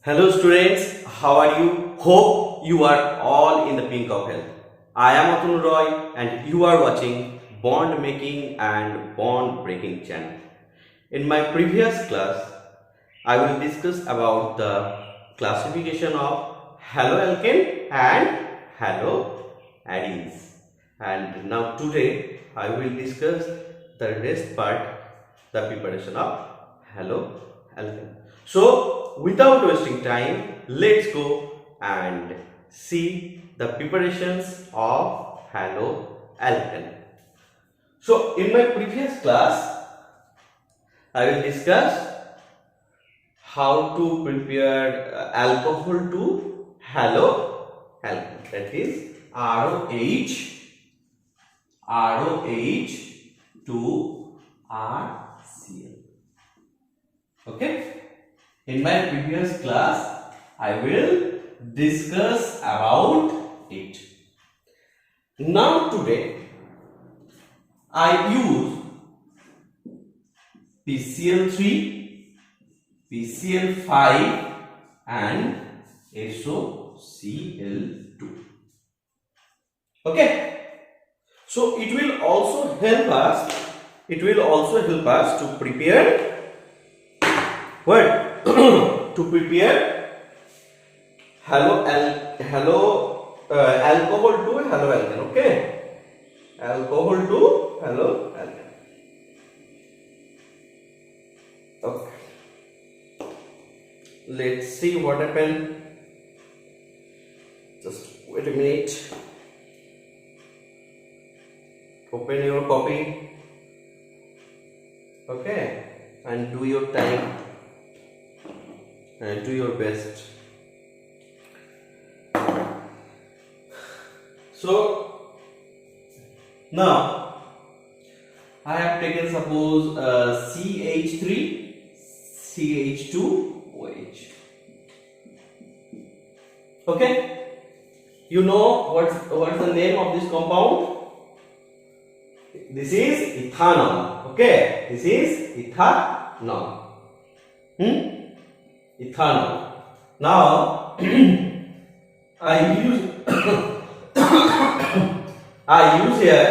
Hello students, how are you? Hope you are all in the pink of health. I am Atul Roy and you are watching Bond Making and Bond Breaking channel. In my previous class, I will discuss about the classification of haloalkane and haloadenes. And now today I will discuss the rest part, the preparation of haloalkane. So without wasting time, let's go and see the preparations of haloalkane. So in my previous class, I will discuss how to prepare alcohol to haloalkane, that is ROH to RCl. Okay. In my previous class, I will discuss about it. Now today, I use PCl3, PCl5 and SOCl2. Okay. So it will also help us. It will also help us to prepare what? To prepare alcohol to haloalkane. Okay, alcohol to haloalkane. Okay, let's see what happened. Just wait a minute. Open your copy. Okay, and do your time. And do your best. So now I have taken suppose CH3 CH2OH. Okay, you know what's the name of this compound? This is ethanol. Okay, this is ethanol. Ethanol. Now I use here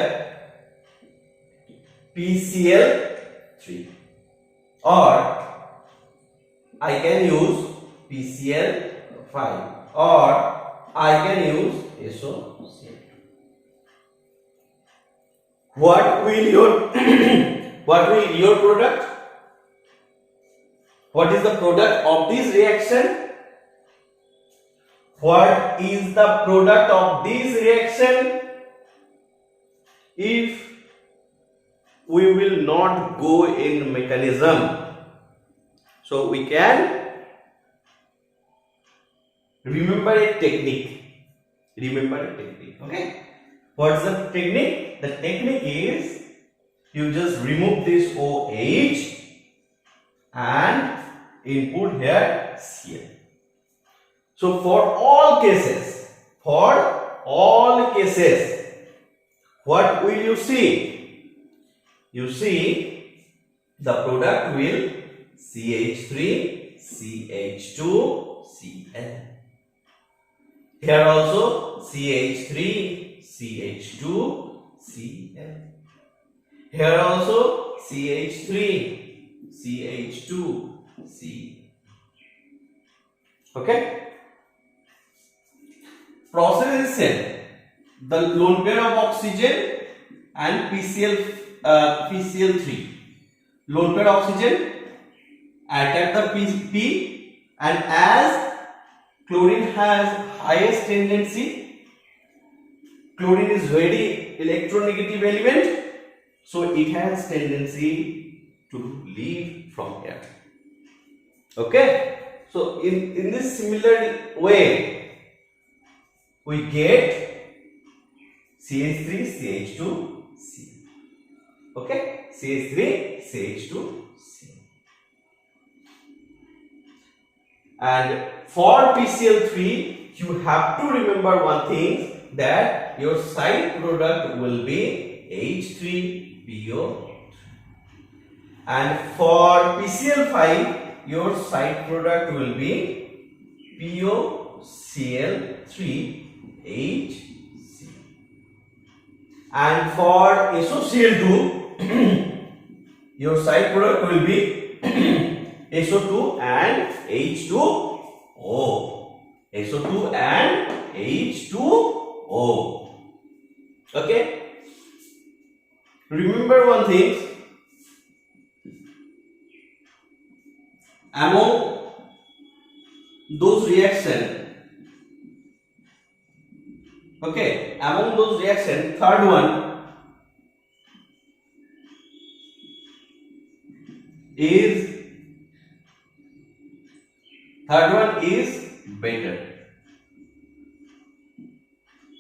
PCl3, or I can use PCl5, or I can use SOCl. What will your product? What is the product of this reaction? What is the product of this reaction? If we will not go in mechanism, so we can remember a technique. Okay? What's the technique? The technique is you just remove this OH and input here Cl. So for all cases, what will you see? You see the product will CH3 CH2 Cl. Here also CH3 CH2 Cl. Here also CH3 CH2 C. Okay. Process is same. The lone pair of oxygen and PCl3. Lone pair oxygen attack the P, and as chlorine has highest tendency, chlorine is very electronegative element, so it has tendency to leave from here. Okay, so in this similar way we get CH3 CH2 C. Okay, CH3 CH2 C. And for PCl3 you have to remember one thing, that your side product will be H3PO. And for PCl5 your side product will be POCl3HC. And for SOCl2, your side product will be SO2 and H2O. SO2 and H2O. Okay? Remember one thing. Among those reactions, third one is better.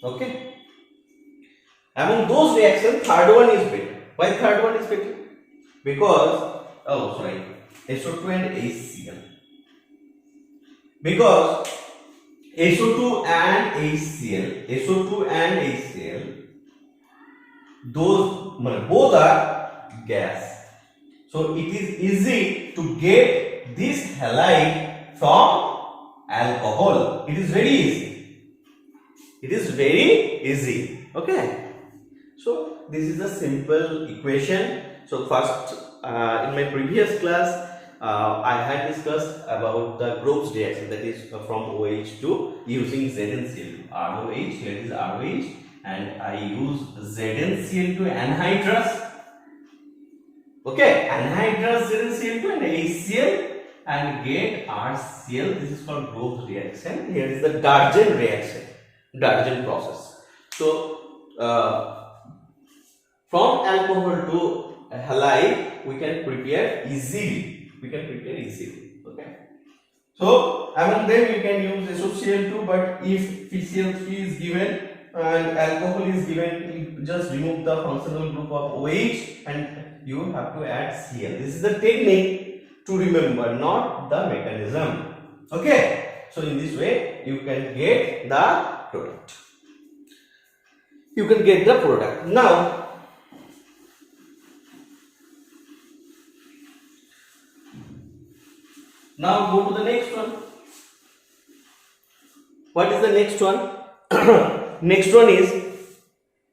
Okay? Among those reactions, third one is better. Why third one is better? Because SO2 and HCl. Because SO2 and HCl, those both are gas. So it is easy to get this halide from alcohol. It is very easy. Okay. So this is a simple equation. So first, in my previous class, I had discussed about the Group's reaction, that is from OH to using ZnCl2. ROH, that is ROH, and I use ZnCl2 anhydrous. Okay, anhydrous ZnCl2 and HCl and get RCl. This is called Group's reaction. Here is the Dargen reaction, Dargen process. So from alcohol to halide, we can prepare easily. Okay. So among them you can use SOCl2, but if PCl3 is given and alcohol is given, you just remove the functional group of OH and you have to add Cl. This is the technique to remember, not the mechanism. Okay. So in this way you can get the product. Now go to the next one. What is the next one? Next one is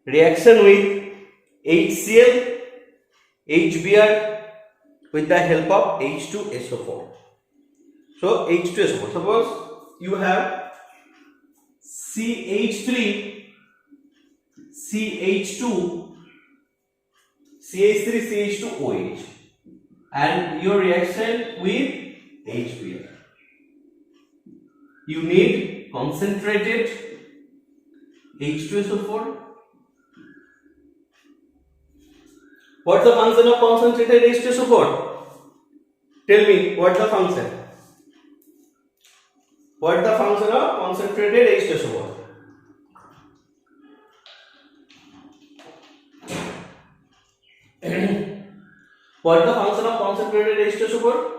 reaction with HCl, HBr with the help of H2SO4. So H2SO4. Suppose you have CH3, CH2, CH3CH2OH and your reaction with HBr. You need concentrated H2SO4. What's the function of concentrated H2SO4? Tell me, what's the function? What's the function of concentrated H2SO4? What's the function of concentrated H2SO4?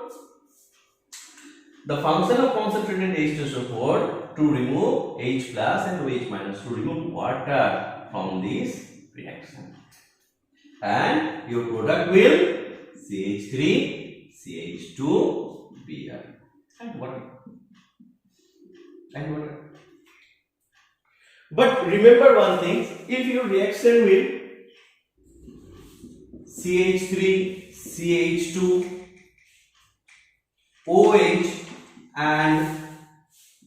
The function of concentrated H2SO4 to remove H plus and OH minus, to remove water from this reaction. And your product will CH3, CH2, Br and water. But remember one thing, if your reaction with CH3, CH2, OH and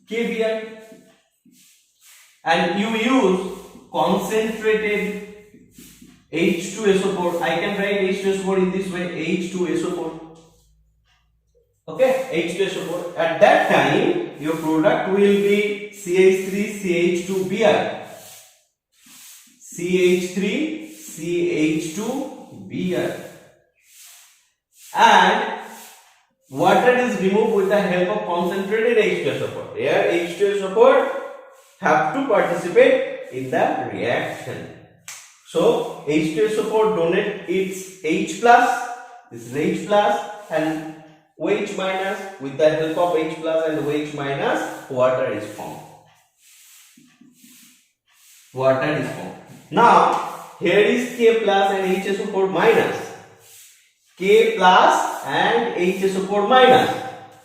KBr and you use concentrated H2SO4, I can write H2SO4 in this way, H2SO4. Okay, H2SO4. At that time, your product will be CH3, CH2Br. CH3, CH2Br. And water is removed with the help of concentrated H2SO4. Here H2SO4 have to participate in the reaction. So H2SO4 donate its H plus, this is H plus, and OH minus. With the help of H plus and OH minus, water is formed. Now here is K plus and HSO4 minus. K plus and HSO4 minus.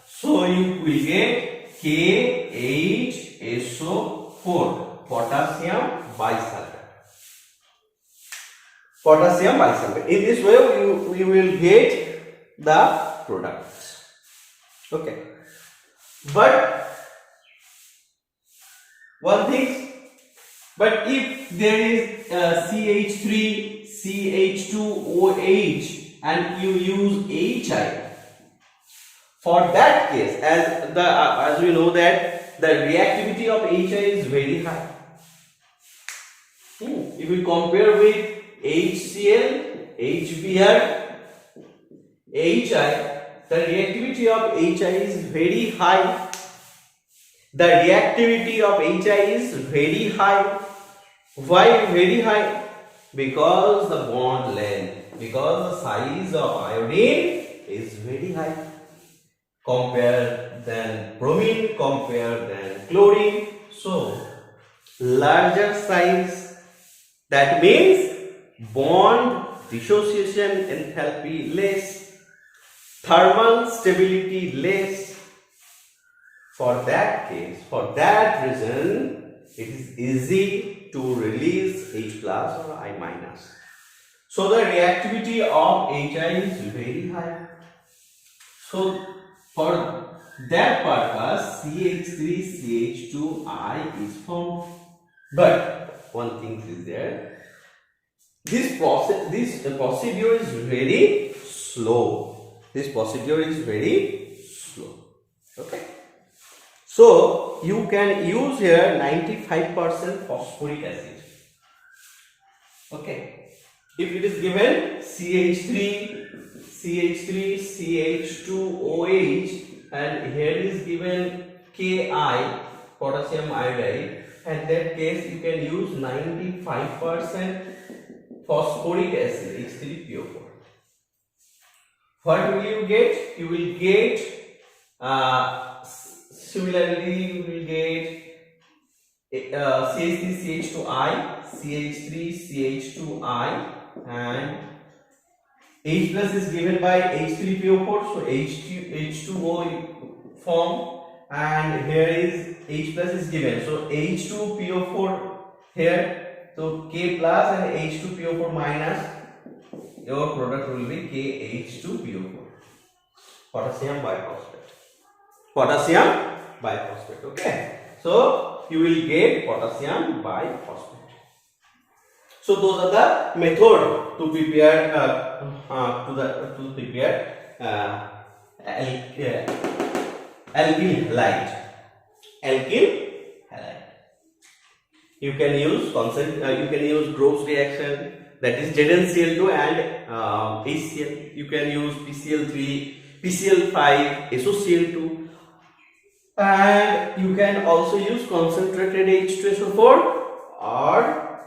So you will get KHSO4, potassium bisulfate. Potassium bisulfate. In this way, we will get the products. Okay. But one thing. But if there is CH3, CH2OH and you use HI, for that case, as we know that the reactivity of HI is very high. If we compare with HCl, HBr, HI, the reactivity of HI is very high. The reactivity of HI is very high. Why very high? Because the bond length, because the size of iodine is very high. Compare than bromine, compare than chlorine. So larger size, that means bond dissociation enthalpy less, thermal stability less. For that case, for that reason, it is easy to release H plus or I minus. So the reactivity of HI is very high. So for that purpose, CH3CH2I is formed. But one thing is there. This procedure is very slow. This procedure is very slow. Okay. So you can use here 95% phosphoric acid. Okay. If it is given CH3, CH2OH and here is given Ki, potassium iodide, and that case you can use 95% phosphoric acid, H3PO4. What will you get? You will get similarly, you will get CH3CH2I, CH3CH2I, and H plus is given by H3PO4, so H2O form, and here is H plus is given, so H2PO4 here, so K plus and H2PO4 minus, your product will be KH2PO4, potassium biphosphate. Potassium biphosphate. Okay, so you will get potassium biphosphate. So those are the method to prepare alkyl halide. You can use Grove's reaction, that is ZnCl2 and HCl. You can use PCl3, PCl5, SOCl2. And you can also use concentrated H2SO4 or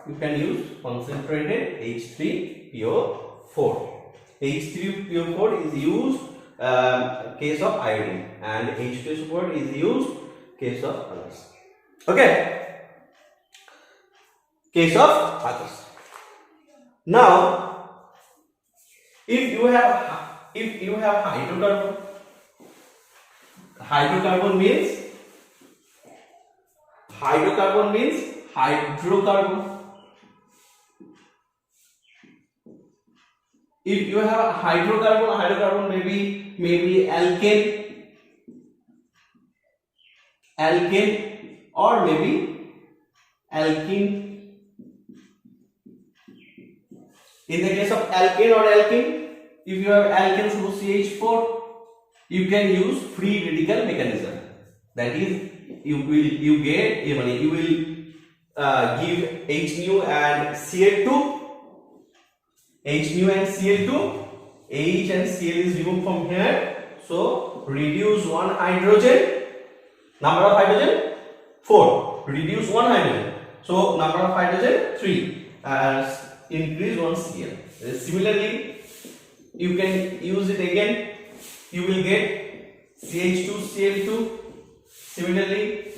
you can use concentrated H3PO4. H3PO4 is used case of iodine and H2SO4 is used case of others. Okay, case of others. Now, if you have hydrocarbon means hydrocarbon. If you have hydrocarbon maybe alkane or maybe alkene. In the case of alkane or alkene, if you have alkanes with CH4, you can use free radical mechanism. That is, you will give H nu and Cl2. H nu and Cl2. H and Cl is removed from here. So reduce one hydrogen. Number of hydrogen 4. Reduce one hydrogen. So number of hydrogen 3. Increase one Cl. Similarly, you can use it again. You will get CH2Cl2. Similarly,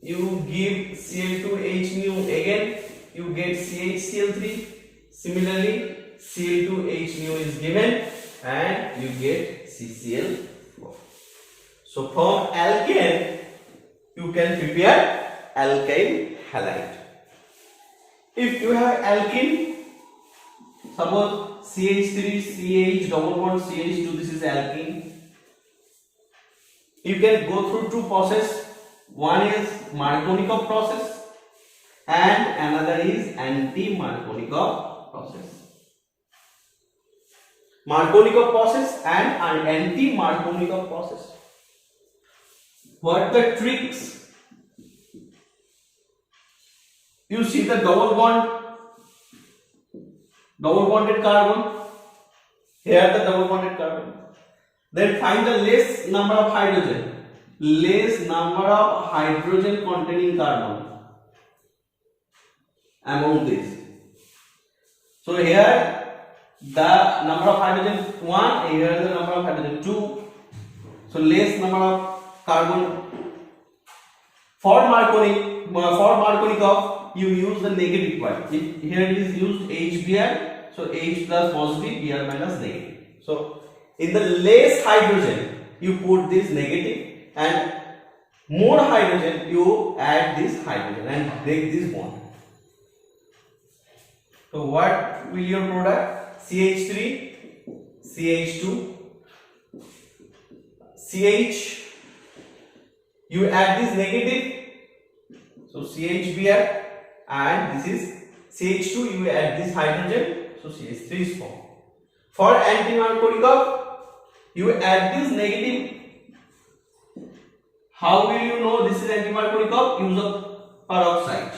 you give Cl2 H nu again, you get CHCl3. Similarly, Cl2 H nu is given and you get CCl4. So from alkane you can prepare alkyl halide. If you have alkene, suppose CH3, CH double bond CH2, this is alkene. You can go through two processes. One is Markovnikov process and another is anti-Markovnikov process. Markovnikov process and anti-Markovnikov process. What the tricks? You see the double bonded carbon. Here the double bonded carbon. Then find the less number of hydrogen. Less number of hydrogen containing carbon among these. So here the number of hydrogen 1, here the number of hydrogen 2. So less number of carbon. For Markovnikov, you use the negative part. Here it is used HBr, so H plus positive, Br minus negative. So in the less hydrogen, you put this negative, and more hydrogen you add this hydrogen and break this bond. So what will your product? CH3, CH2, CH. You add this negative, so CHBr, and this is CH2. You add this hydrogen, so CH3 is formed. For anti-Markovnikov, you add this negative. How will you know this is anti-Markovnikov? Use of peroxide.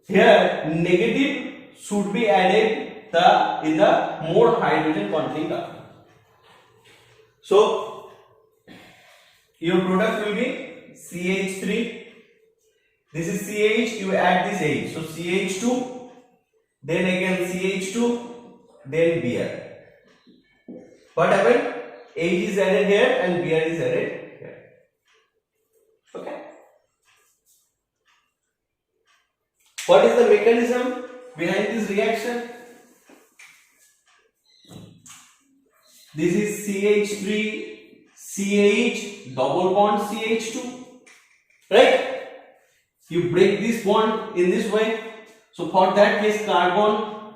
Here negative should be added in the more hydrogen containing carbon. So your product will be CH3. This is CH. You add this H. So CH2. Then again CH2. Then Br. What happened? H is added here and Br is added. Okay. What is the mechanism behind this reaction? This is CH3, CH, double bond CH2. Right? You break this bond in this way. So for that case carbon,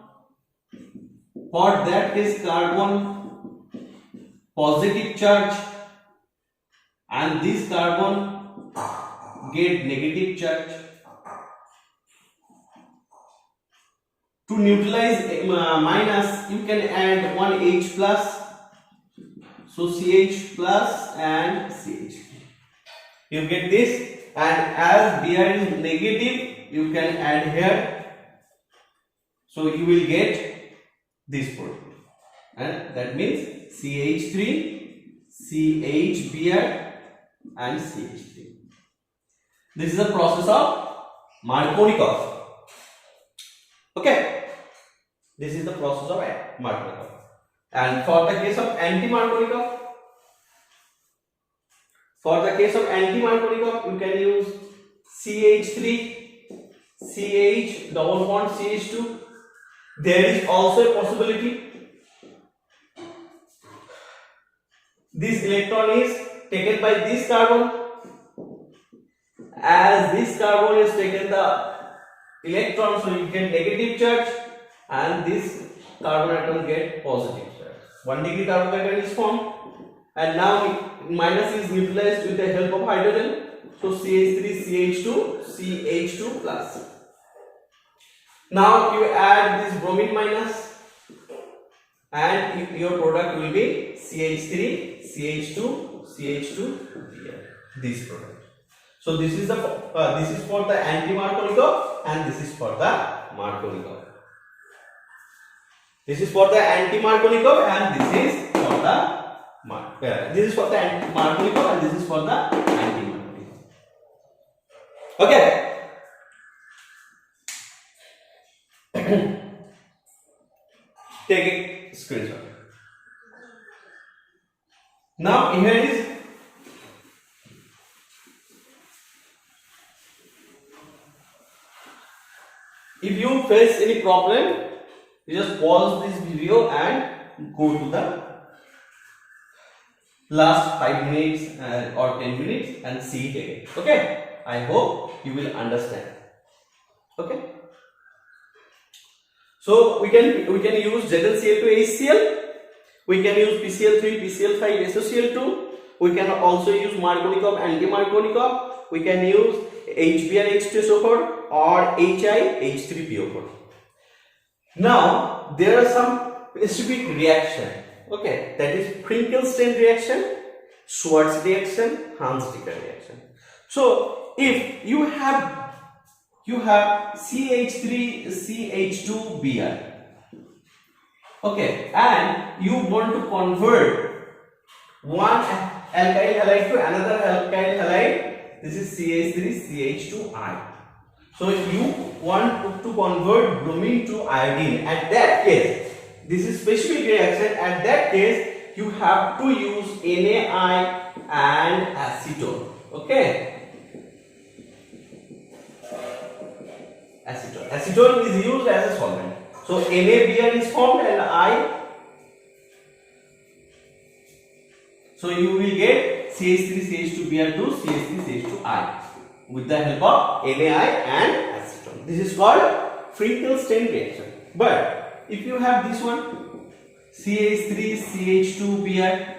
positive charge, and this carbon get negative charge. To neutralize minus, you can add one H plus, so CH plus and CH. You get this, and as Br is negative, you can add here, so you will get this product, and that means CH3, CHBr and CH3. This is the process of Markovnikov. Okay, this is the process of Markovnikov. And for the case of anti-Markovnikov, you can use CH3, CH double bond CH2. There is also a possibility this electron is taken by this carbon. As this carbon is taken the electron, so you get negative charge, and this carbon atom get positive charge. 1 degree carbon is formed, and now minus is neutralized with the help of hydrogen. So CH3, CH2, CH2 plus. Now you add this bromine minus, and your product will be CH3, CH2, CH2, Br. This product. So this is for the anti-Markovnikov, and this is for the Markovnikov. This is for the anti-Markovnikov, and this is for the this is for the Markovnikov, and this is for the anti-Markovnikov. Okay. Take a screenshot. Now here is if you face any problem, you just pause this video and go to the last 5 minutes or 10 minutes and see it again. Okay, I hope you will understand. Okay, so we can use ZnCl2 HCl, we can use PCl3 PCl5 SOCl2, we can also use marconic and anti-marconic, we can use HBr H2SO4 or HI H3PO4. Now there are some specific reaction, okay, that is Frinkel reaction, Swarts reaction, Hunsdiecker reaction. So if you have CH3 CH2Br, okay, and you want to convert one alkyl halide to another alkyl halide, this is CH3 CH2I. So you want to convert bromine to iodine. At that case, this is specific reaction. At that case, you have to use NaI and acetone. Okay. Acetone is used as a solvent. So NaBr is formed and I. So you will get CH3CH2Br2 CH3CH2I with the help of NaI and acetone. This is called Frinkel reaction. But if you have this one CH3CH2Br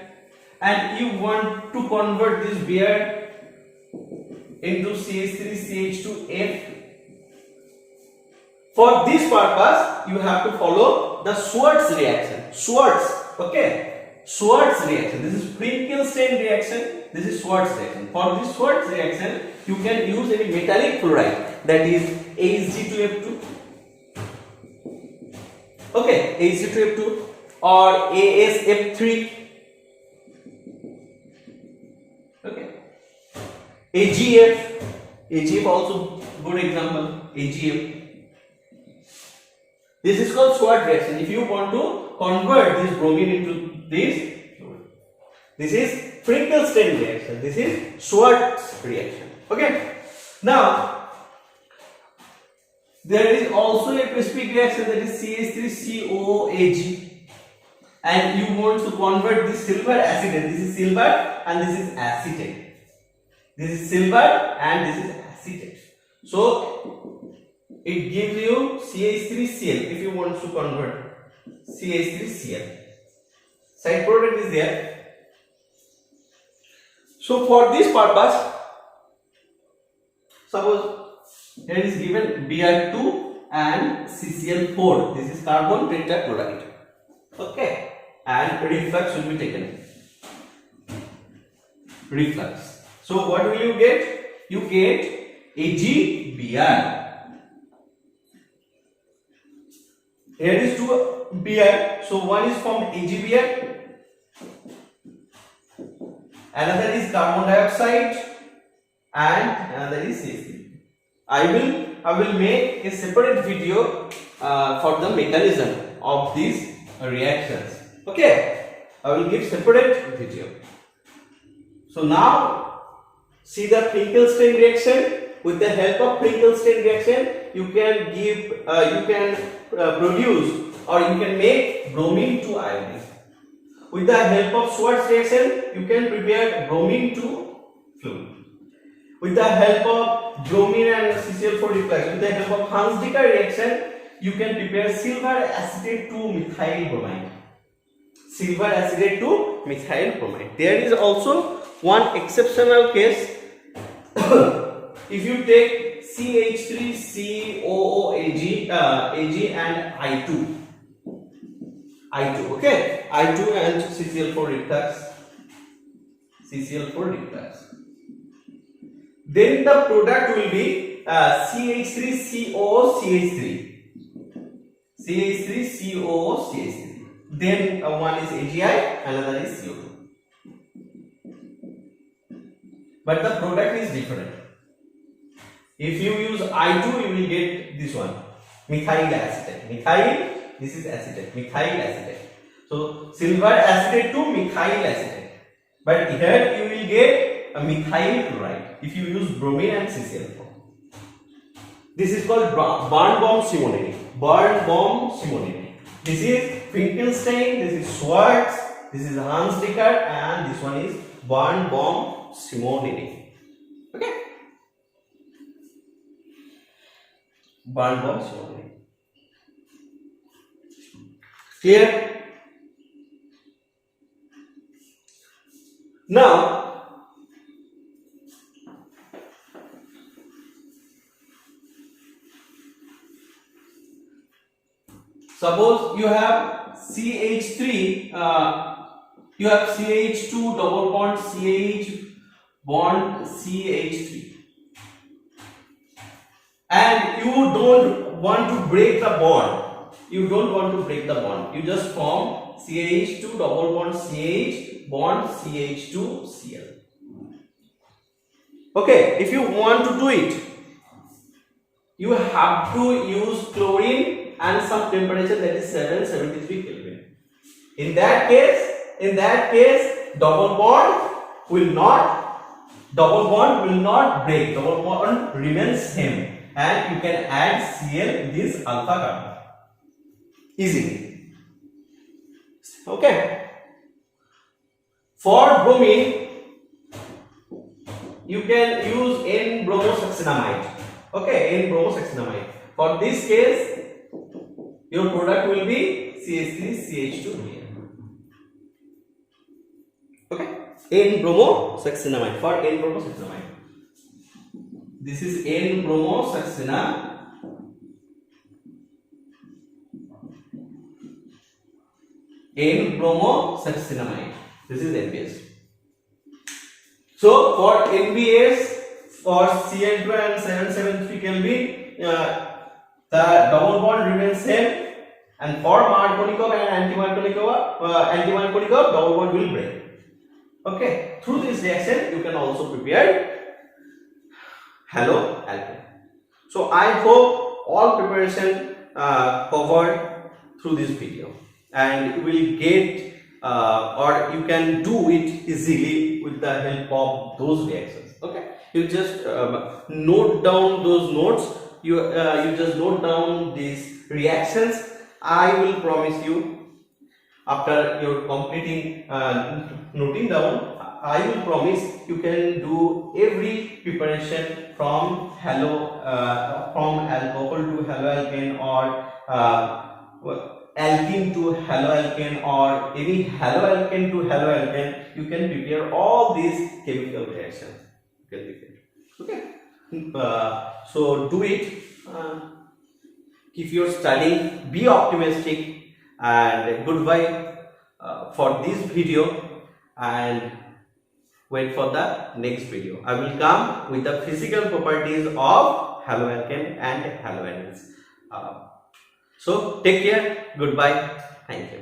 and you want to convert this Br into CH3CH2F, for this purpose you have to follow the Swarts reaction. Swarts, okay, Swarts reaction. This is Frinkel reaction. This is Swarts reaction. For this Swarts reaction, you can use any metallic fluoride, that is Hg2F2. Okay, Hg2F2 or AsF3. Okay, AgF also good example. AgF. This is called Swarts reaction. If you want to convert this bromine into this is Frinkel reaction. This is Swarts reaction. Okay. Now there is also a specific reaction, that is CH3COOAg, and you want to convert this silver acetate. This is silver and this is acetate. This is silver and this is acetate. So it gives you CH3Cl. If you want to convert CH3Cl, side product is there. So for this purpose, suppose here is given Br2 and CCl4. This is carbon tetrachloride. Okay, and reflux will be taken. Reflux. So what will you get? You get AgBr. Here is 2 Br. So one is from AgBr. Another is carbon dioxide and another is CH3. I will make a separate video for the mechanism of these reactions. Okay, I will give separate video. So now see the Frinkel reaction. With the help of Frinkel reaction, you can produce or you can make bromine to iodine. With the help of Swarts reaction, you can prepare bromine to fluid. With the help of bromine and CCl4 reflux, with the help of Hunsdiecker reaction, you can prepare silver acetate to methyl bromide. Silver acetate to methyl bromide. There is also one exceptional case. If you take CH3COOAg Ag and I2, okay, I2 and CCl4 reflux, then the product will be CH3COOCH3. Then one is AgI, another is CO2. But the product is different. If you use I2, you will get this one, methyl acetate. Methyl, this is acetate, methyl acetate. So silver acetate to methyl acetate. But here you will get a methyl chloride if you use bromine and CCl4. This is called Birnbaum Simonini. Birnbaum Simonini. This is Finkelstein, this is Swarts, This is Hunsdiecker and this one is Birnbaum Simonini. Okay? Birnbaum Simonini. Clear? Now, suppose you have CH3, you have CH2 double bond CH bond CH3, and you don't want to break the bond. You don't want to break the bond. You just form CH2 double bond CH bond CH2 Cl. Okay, if you want to do it, you have to use chlorine and some temperature, that is 773 Kelvin. In that case, double bond will not break. Double bond remains same, and you can add Cl in this alpha carbon easily. Okay. For bromine, you can use N-bromosuccinamide. Okay, N-bromosuccinamide. For this case, your product will be CH3CH2. Okay, N-bromosuccinamide. For N-bromosuccinamide, this is N-bromosuccinamide. N-bromosuccinamide. This is NBS. So for NBS, for Cl2 and 773 Kelvin, the double bond remains same, and for Markovnikov and anti-Markovnikov, double bond will break. Okay, through this reaction you can also prepare haloalkane. So I hope all preparation covered through this video, and you will get or you can do it easily with the help of those reactions. Okay, you just note down those notes. You just note down these reactions. I will promise you, after you're completing noting down, I will promise you can do every preparation from alcohol to haloalkane, or alkene to haloalkane, or any haloalkane to haloalkane. You can prepare all these chemical reactions. Okay. So do it. Keep your studying. Be optimistic. And goodbye for this video. And wait for the next video. I will come with the physical properties of haloalkane and haloanes. So take care. Goodbye. Thank you.